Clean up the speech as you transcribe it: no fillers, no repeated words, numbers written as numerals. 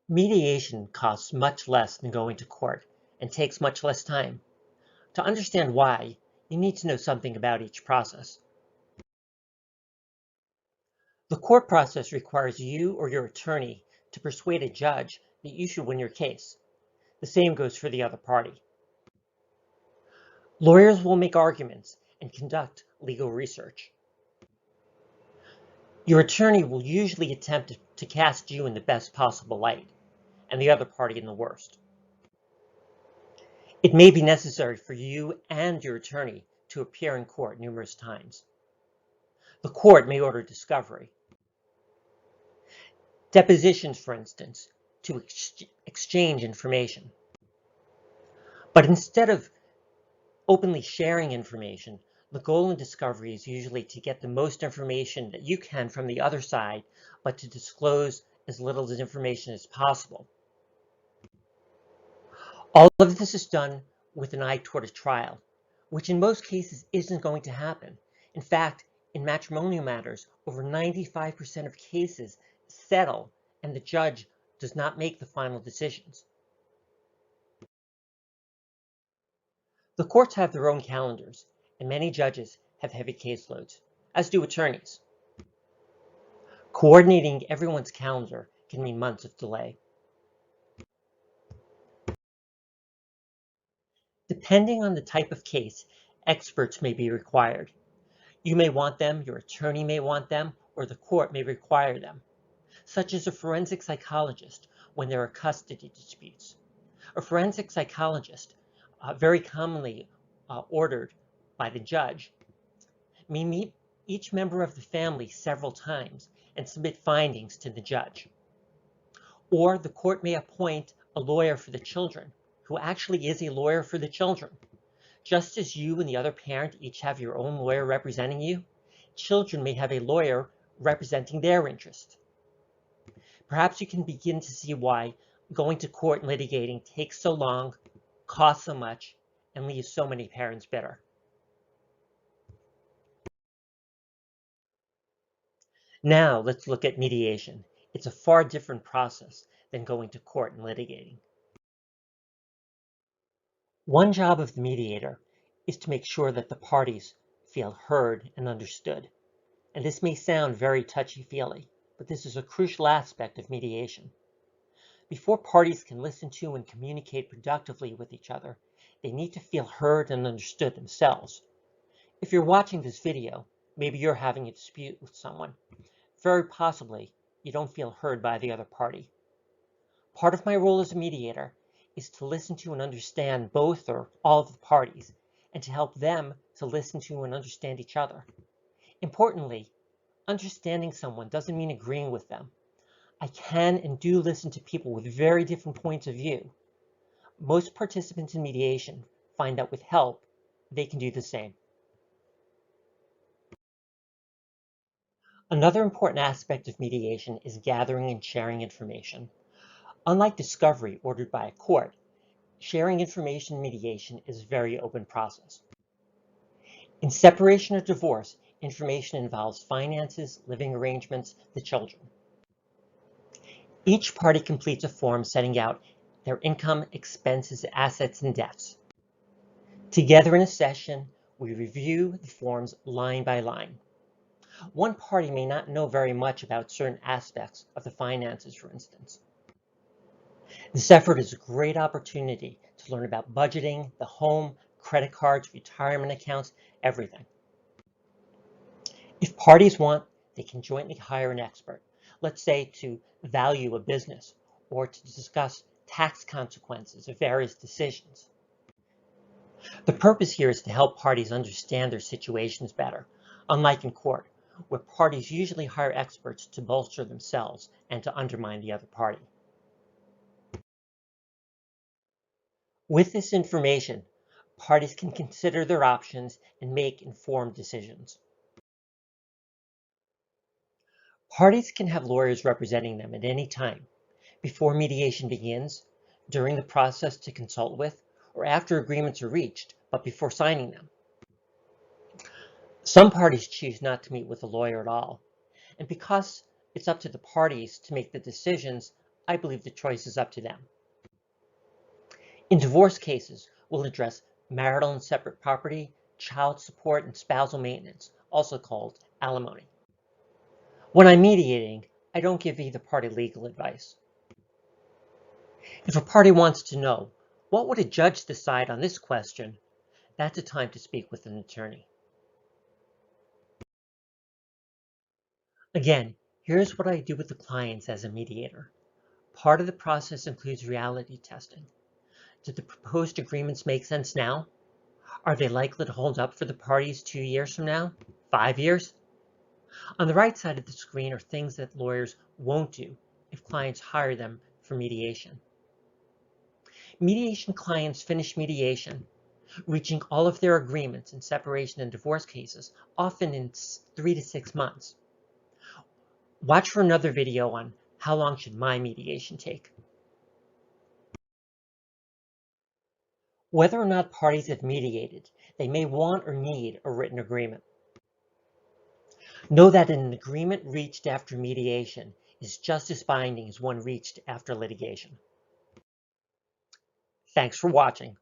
Mediation costs much less than going to court and takes much less time. To understand why, you need to know something about each process. The court process requires you or your attorney to persuade a judge that you should win your case. The same goes for the other party. Lawyers will make arguments and conduct legal research. Your attorney will usually attempt to cast you in the best possible light, and the other party in the worst. It may be necessary for you and your attorney to appear in court numerous times. The court may order discovery. Depositions, for instance, to exchange information. But instead of openly sharing information, the goal in discovery is usually to get the most information that you can from the other side, but to disclose as little information as possible. All of this is done with an eye toward a trial, which in most cases isn't going to happen. In fact, in matrimonial matters, over 95% of cases settle and the judge does not make the final decisions. The courts have their own calendars, and many judges have heavy caseloads, as do attorneys. Coordinating everyone's calendar can mean months of delay. Depending on the type of case, experts may be required. You may want them, your attorney may want them, or the court may require them, such as a forensic psychologist when there are custody disputes. A forensic psychologist, very commonly ordered by the judge, may meet each member of the family several times and submit findings to the judge. Or the court may appoint a lawyer for the children, who actually is a lawyer for the children. Just as you and the other parent each have your own lawyer representing you, children may have a lawyer representing their interest. Perhaps you can begin to see why going to court and litigating takes so long, costs so much, and leaves so many parents bitter. Now let's look at mediation. It's a far different process than going to court and litigating. One job of the mediator is to make sure that the parties feel heard and understood. And this may sound very touchy-feely, but this is a crucial aspect of mediation. Before parties can listen to and communicate productively with each other, they need to feel heard and understood themselves. If you're watching this video, maybe you're having a dispute with someone. Very possibly, you don't feel heard by the other party. Part of my role as a mediator is to listen to and understand both or all of the parties, and to help them to listen to and understand each other. Importantly, understanding someone doesn't mean agreeing with them. I can and do listen to people with very different points of view. Most participants in mediation find that with help, they can do the same. Another important aspect of mediation is gathering and sharing information. Unlike discovery ordered by a court, sharing information in mediation is a very open process. In separation or divorce, information involves finances, living arrangements, the children. Each party completes a form setting out their income, expenses, assets, and debts. Together in a session, we review the forms line by line. One party may not know very much about certain aspects of the finances, for instance. This effort is a great opportunity to learn about budgeting, the home, credit cards, retirement accounts, everything. If parties want, they can jointly hire an expert, let's say to value a business or to discuss tax consequences of various decisions. The purpose here is to help parties understand their situations better, unlike in court, where parties usually hire experts to bolster themselves and to undermine the other party. With this information, parties can consider their options and make informed decisions. Parties can have lawyers representing them at any time, before mediation begins, during the process to consult with, or after agreements are reached, but before signing them. Some parties choose not to meet with a lawyer at all, and because it's up to the parties to make the decisions, I believe the choice is up to them. In divorce cases, we'll address marital and separate property, child support, and spousal maintenance, also called alimony. When I'm mediating, I don't give either party legal advice. If a party wants to know, what would a judge decide on this question? That's a time to speak with an attorney. Again, here's what I do with the clients as a mediator. Part of the process includes reality testing. Do the proposed agreements make sense now? Are they likely to hold up for the parties 2 years from now? 5 years? On the right side of the screen are things that lawyers won't do if clients hire them for mediation. Mediation clients finish mediation, reaching all of their agreements in separation and divorce cases, often in 3 to 6 months. Watch for another video on how long should my mediation take. Whether or not parties have mediated, they may want or need a written agreement. Know that an agreement reached after mediation is just as binding as one reached after litigation. Thanks for watching.